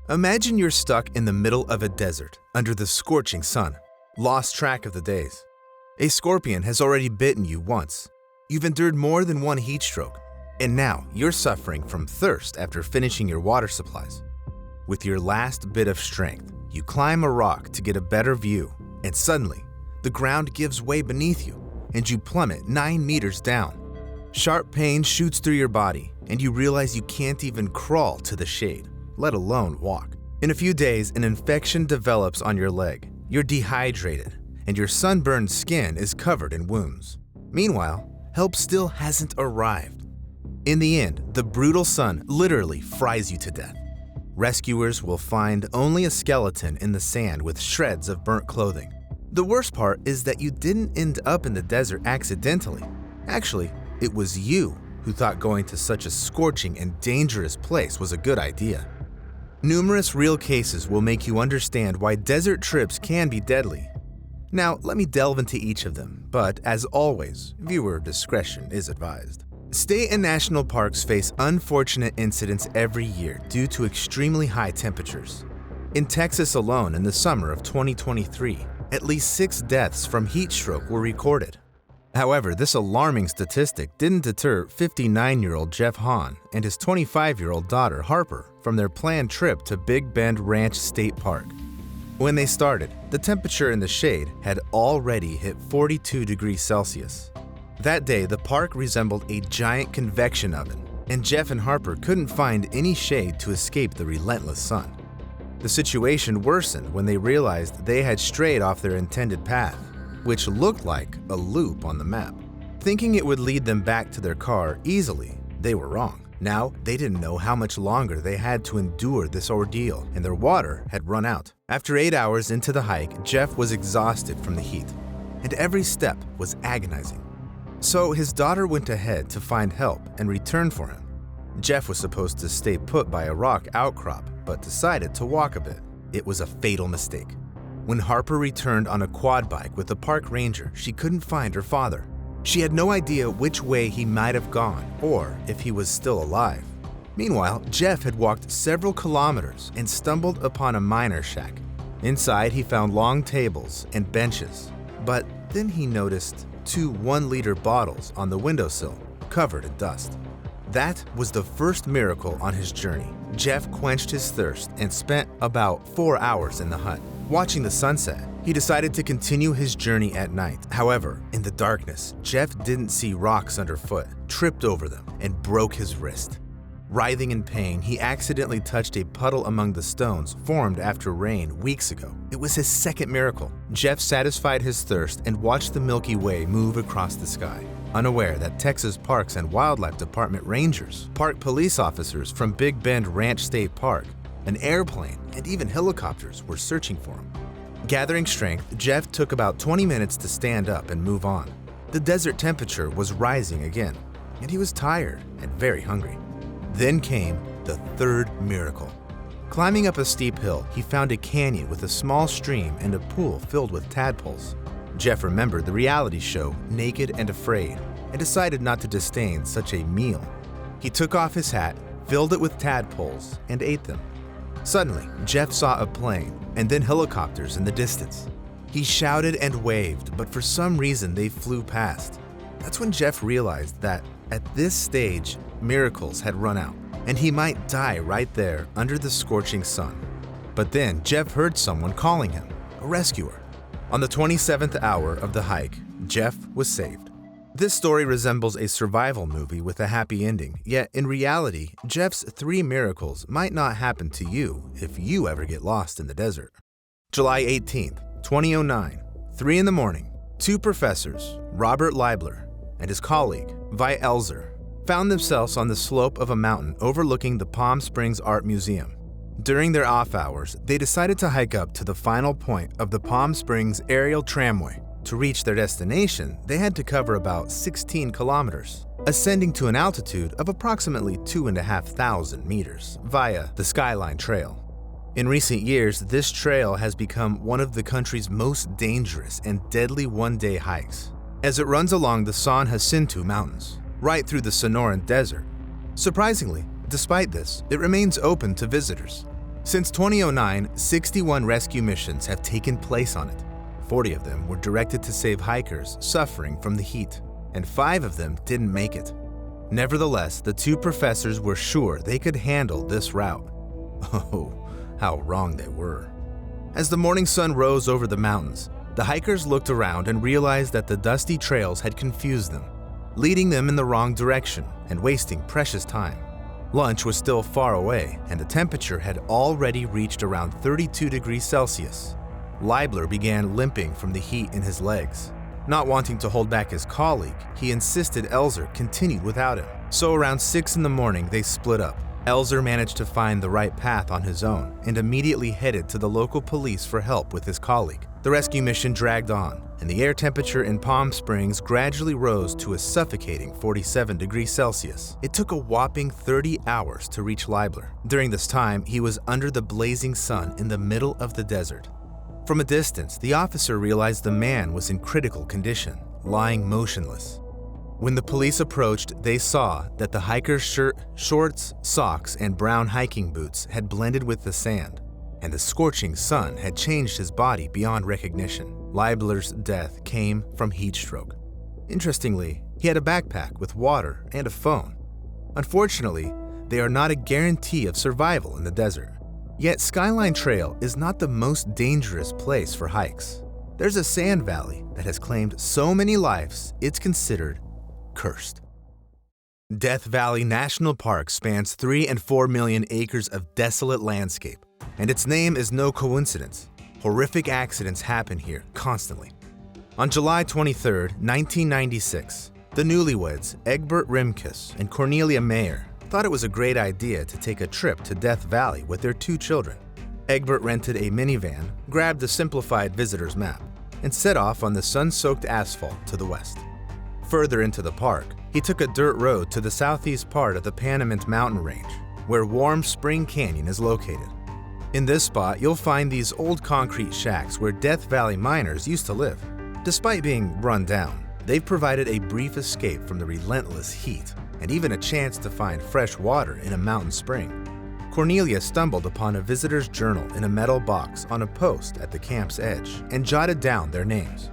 Imagine you're stuck in the middle of a desert under the scorching sun, lost track of the days. A scorpion has already bitten you once. You've endured more than one heat stroke, and now you're suffering from thirst after finishing your water supplies. With your last bit of strength, you climb a rock to get a better view, and suddenly, the ground gives way beneath you, and you plummet 9 meters down. Sharp pain shoots through your body, and you realize you can't even crawl to the shade, let alone walk. In a few days, an infection develops on your leg. You're dehydrated, and your sunburned skin is covered in wounds. Meanwhile, help still hasn't arrived. In the end, the brutal sun literally fries you to death. Rescuers will find only a skeleton in the sand with shreds of burnt clothing. The worst part is that you didn't end up in the desert accidentally. Actually, it was you who thought going to such a scorching and dangerous place was a good idea. Numerous real cases will make you understand why desert trips can be deadly. Now, let me delve into each of them, but as always, viewer discretion is advised. State and national parks face unfortunate incidents every year due to extremely high temperatures. In Texas alone, in the summer of 2023, at least 6 deaths from heat stroke were recorded. However, this alarming statistic didn't deter 59-year-old Jeff Hahn and his 25-year-old daughter Harper from their planned trip to Big Bend Ranch State Park. When they started, the temperature in the shade had already hit 42 degrees Celsius. That day, the park resembled a giant convection oven, and Jeff and Harper couldn't find any shade to escape the relentless sun. The situation worsened when they realized they had strayed off their intended path, which looked like a loop on the map. Thinking it would lead them back to their car easily, they were wrong. Now, they didn't know how much longer they had to endure this ordeal, and their water had run out. After 8 hours into the hike, Jeff was exhausted from the heat, and every step was agonizing. So his daughter went ahead to find help and return for him. Jeff was supposed to stay put by a rock outcrop, but decided to walk a bit. It was a fatal mistake. When Harper returned on a quad bike with a park ranger, she couldn't find her father. She had no idea which way he might have gone or if he was still alive. Meanwhile, Jeff had walked several kilometers and stumbled upon a miner shack. Inside, he found long tables and benches, but then he noticed 2 1-liter bottles on the windowsill, covered in dust. That was the first miracle on his journey. Jeff quenched his thirst and spent about 4 hours in the hut. Watching the sunset, he decided to continue his journey at night. However, in the darkness, Jeff didn't see rocks underfoot, tripped over them, and broke his wrist. Writhing in pain, he accidentally touched a puddle among the stones formed after rain weeks ago. It was his second miracle. Jeff satisfied his thirst and watched the Milky Way move across the sky, unaware that Texas Parks and Wildlife Department rangers, park police officers from Big Bend Ranch State Park, an airplane, and even helicopters were searching for him. Gathering strength, Jeff took about 20 minutes to stand up and move on. The desert temperature was rising again, and he was tired and very hungry. Then came the third miracle. Climbing up a steep hill, he found a canyon with a small stream and a pool filled with tadpoles. Jeff remembered the reality show Naked and Afraid and decided not to disdain such a meal. He took off his hat, filled it with tadpoles, and ate them. Suddenly, Jeff saw a plane and then helicopters in the distance. He shouted and waved, but for some reason they flew past. That's when Jeff realized that at this stage, miracles had run out, and he might die right there under the scorching sun. But then Jeff heard someone calling him, a rescuer. On the 27th hour of the hike, Jeff was saved. This story resembles a survival movie with a happy ending, yet in reality, Jeff's 3 miracles might not happen to you if you ever get lost in the desert. July 18th, 2009, 3 in the morning, 2 professors, Robert Leibler and his colleague, Vi Elzer, found themselves on the slope of a mountain overlooking the Palm Springs Art Museum. During their off hours, they decided to hike up to the final point of the Palm Springs aerial tramway. To reach their destination, they had to cover about 16 kilometers, ascending to an altitude of approximately 2,500 meters via the Skyline Trail. In recent years, this trail has become one of the country's most dangerous and deadly one-day hikes, as it runs along the San Jacinto Mountains, right through the Sonoran Desert. Surprisingly, despite this, it remains open to visitors. Since 2009, 61 rescue missions have taken place on it. 40 of them were directed to save hikers suffering from the heat, and 5 of them didn't make it. Nevertheless, the 2 professors were sure they could handle this route. Oh, how wrong they were. As the morning sun rose over the mountains, the hikers looked around and realized that the dusty trails had confused them, leading them in the wrong direction and wasting precious time. Lunch was still far away, and the temperature had already reached around 32 degrees Celsius. Leibler began limping from the heat in his legs. Not wanting to hold back his colleague, he insisted Elzer continued without him. So around 6 in the morning, they split up. Elzer managed to find the right path on his own and immediately headed to the local police for help with his colleague. The rescue mission dragged on, and the air temperature in Palm Springs gradually rose to a suffocating 47 degrees Celsius. It took a whopping 30 hours to reach Leibler. During this time, he was under the blazing sun in the middle of the desert. From a distance, the officer realized the man was in critical condition, lying motionless. When the police approached, they saw that the hiker's shirt, shorts, socks, and brown hiking boots had blended with the sand, and the scorching sun had changed his body beyond recognition. Leibler's death came from heat stroke. Interestingly, he had a backpack with water and a phone. Unfortunately, they are not a guarantee of survival in the desert. Yet Skyline Trail is not the most dangerous place for hikes. There's a sand valley that has claimed so many lives, it's considered cursed. Death Valley National Park spans 3 and 4 million acres of desolate landscape, and its name is no coincidence. Horrific accidents happen here constantly. On July 23, 1996, the newlyweds Egbert Rimkus and Cornelia Mayer thought it was a great idea to take a trip to Death Valley with their 2 children. Egbert rented a minivan, grabbed the simplified visitor's map, and set off on the sun-soaked asphalt to the west. Further into the park, he took a dirt road to the southeast part of the Panamint mountain range, where Warm Spring Canyon is located. In this spot, you'll find these old concrete shacks where Death Valley miners used to live. Despite being run down, they've provided a brief escape from the relentless heat and even a chance to find fresh water in a mountain spring. Cornelia stumbled upon a visitor's journal in a metal box on a post at the camp's edge and jotted down their names.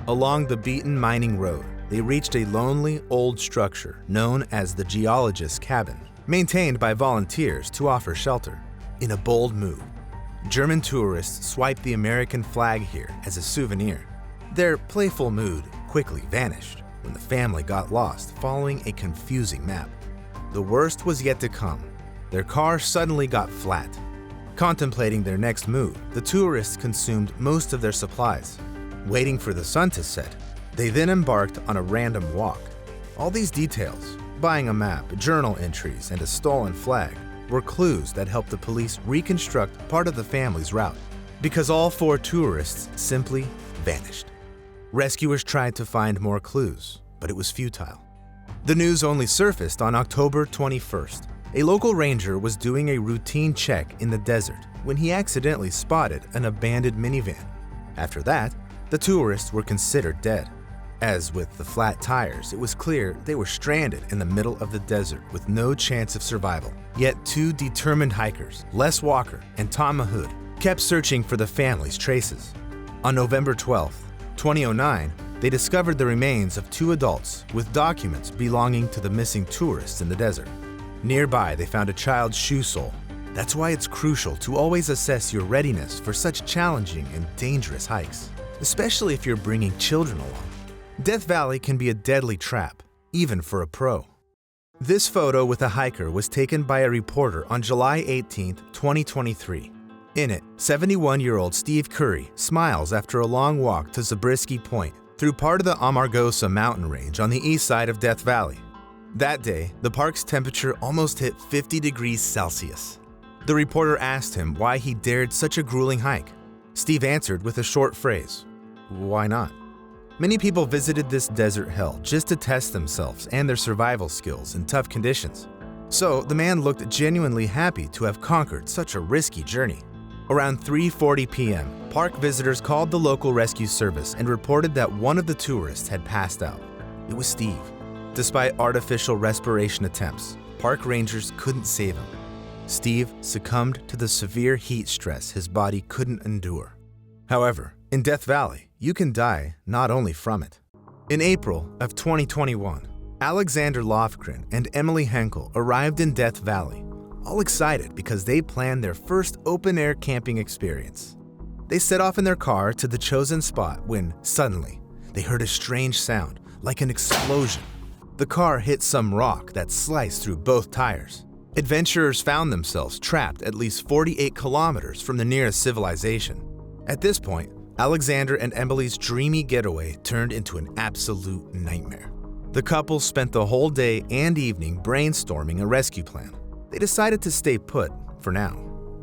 Along the beaten mining road, they reached a lonely, old structure known as the Geologist's Cabin, maintained by volunteers to offer shelter. In a bold move, German tourists swiped the American flag here as a souvenir. Their playful mood quickly vanished when the family got lost following a confusing map. The worst was yet to come. Their car suddenly got flat. Contemplating their next move, the tourists consumed most of their supplies. Waiting for the sun to set, they then embarked on a random walk. All these details, buying a map, journal entries, and a stolen flag, were clues that helped the police reconstruct part of the family's route, because all 4 tourists simply vanished. Rescuers tried to find more clues, but it was futile. The news only surfaced on October 21st. A local ranger was doing a routine check in the desert when he accidentally spotted an abandoned minivan. After that, the tourists were considered dead. As with the flat tires, it was clear they were stranded in the middle of the desert with no chance of survival. Yet 2 determined hikers, Les Walker and Tom Mahood, kept searching for the family's traces. On November 12, 2009, they discovered the remains of 2 adults with documents belonging to the missing tourists in the desert. Nearby, they found a child's shoe sole. That's why it's crucial to always assess your readiness for such challenging and dangerous hikes, especially if you're bringing children along. Death Valley can be a deadly trap, even for a pro. This photo with a hiker was taken by a reporter on July 18, 2023. In it, 71-year-old Steve Curry smiles after a long walk to Zabriskie Point through part of the Amargosa mountain range on the east side of Death Valley. That day, the park's temperature almost hit 50 degrees Celsius. The reporter asked him why he dared such a grueling hike. Steve answered with a short phrase, "Why not?" Many people visited this desert hell just to test themselves and their survival skills in tough conditions. So the man looked genuinely happy to have conquered such a risky journey. Around 3:40 p.m., park visitors called the local rescue service and reported that one of the tourists had passed out. It was Steve. Despite artificial respiration attempts, park rangers couldn't save him. Steve succumbed to the severe heat stress his body couldn't endure. However, in Death Valley, you can die not only from it. In April of 2021, Alexander Lofgren and Emily Henkel arrived in Death Valley, all excited because they planned their first open-air camping experience. They set off in their car to the chosen spot when, suddenly, they heard a strange sound, like an explosion. The car hit some rock that sliced through both tires. Adventurers found themselves trapped at least 48 kilometers from the nearest civilization. At this point, Alexander and Emily's dreamy getaway turned into an absolute nightmare. The couple spent the whole day and evening brainstorming a rescue plan. They decided to stay put for now,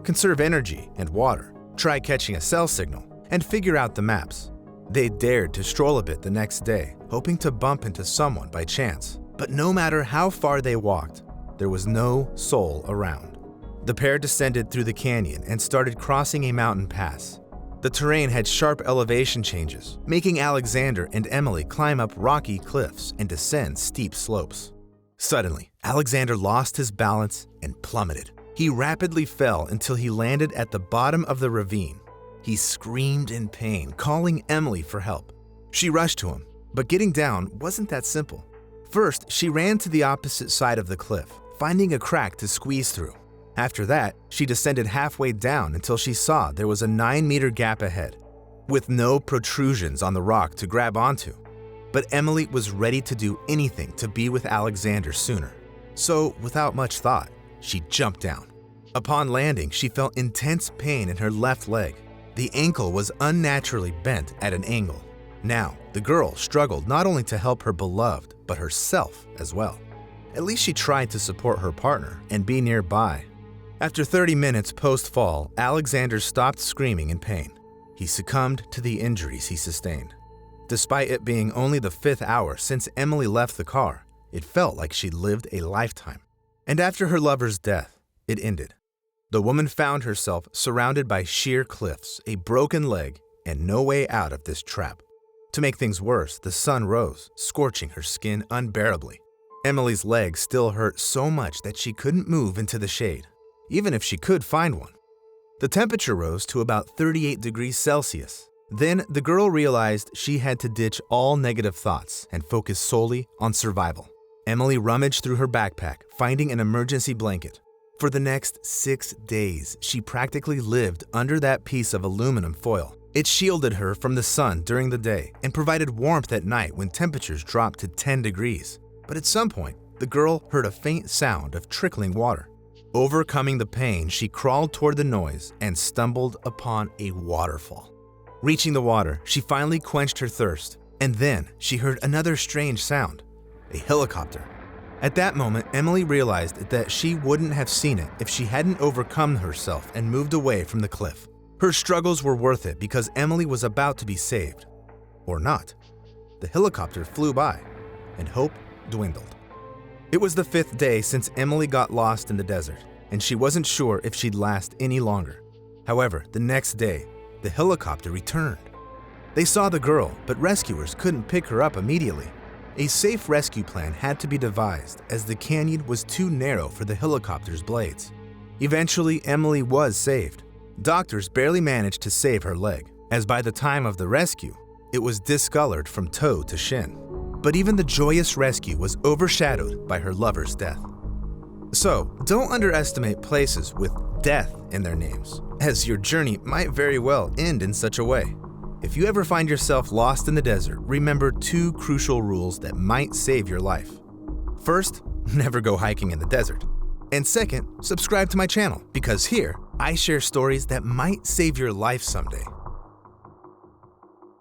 conserve energy and water, try catching a cell signal, and figure out the maps. They dared to stroll a bit the next day, hoping to bump into someone by chance. But no matter how far they walked, there was no soul around. The pair descended through the canyon and started crossing a mountain pass. The terrain had sharp elevation changes, making Alexander and Emily climb up rocky cliffs and descend steep slopes. Suddenly, Alexander lost his balance and plummeted. He rapidly fell until he landed at the bottom of the ravine. He screamed in pain, calling Emily for help. She rushed to him, but getting down wasn't that simple. First, she ran to the opposite side of the cliff, finding a crack to squeeze through. After that, she descended halfway down until she saw there was a 9-meter gap ahead, with no protrusions on the rock to grab onto. But Emily was ready to do anything to be with Alexander sooner. So, without much thought, she jumped down. Upon landing, she felt intense pain in her left leg. The ankle was unnaturally bent at an angle. Now, the girl struggled not only to help her beloved, but herself as well. At least she tried to support her partner and be nearby. After 30 minutes post-fall, Alexander stopped screaming in pain. He succumbed to the injuries he sustained. Despite it being only the 5th hour since Emily left the car, it felt like she'd lived a lifetime. And after her lover's death, it ended. The woman found herself surrounded by sheer cliffs, a broken leg, and no way out of this trap. To make things worse, the sun rose, scorching her skin unbearably. Emily's leg still hurt so much that she couldn't move into the shade, even if she could find one. The temperature rose to about 38 degrees Celsius. Then the girl realized she had to ditch all negative thoughts and focus solely on survival. Emily rummaged through her backpack, finding an emergency blanket. For the next 6 days, she practically lived under that piece of aluminum foil. It shielded her from the sun during the day and provided warmth at night when temperatures dropped to 10 degrees. But at some point, the girl heard a faint sound of trickling water. Overcoming the pain, she crawled toward the noise and stumbled upon a waterfall. Reaching the water, she finally quenched her thirst, and then she heard another strange sound, a helicopter. At that moment, Emily realized that she wouldn't have seen it if she hadn't overcome herself and moved away from the cliff. Her struggles were worth it because Emily was about to be saved. Or not. The helicopter flew by, and hope dwindled. It was the 5th day since Emily got lost in the desert, and she wasn't sure if she'd last any longer. However, the next day, the helicopter returned. They saw the girl, but rescuers couldn't pick her up immediately. A safe rescue plan had to be devised as the canyon was too narrow for the helicopter's blades. Eventually, Emily was saved. Doctors barely managed to save her leg, as by the time of the rescue, it was discolored from toe to shin. But even the joyous rescue was overshadowed by her lover's death. So, don't underestimate places with death in their names, as your journey might very well end in such a way. If you ever find yourself lost in the desert, remember 2 crucial rules that might save your life. First, never go hiking in the desert. And second, subscribe to my channel, because here, I share stories that might save your life someday.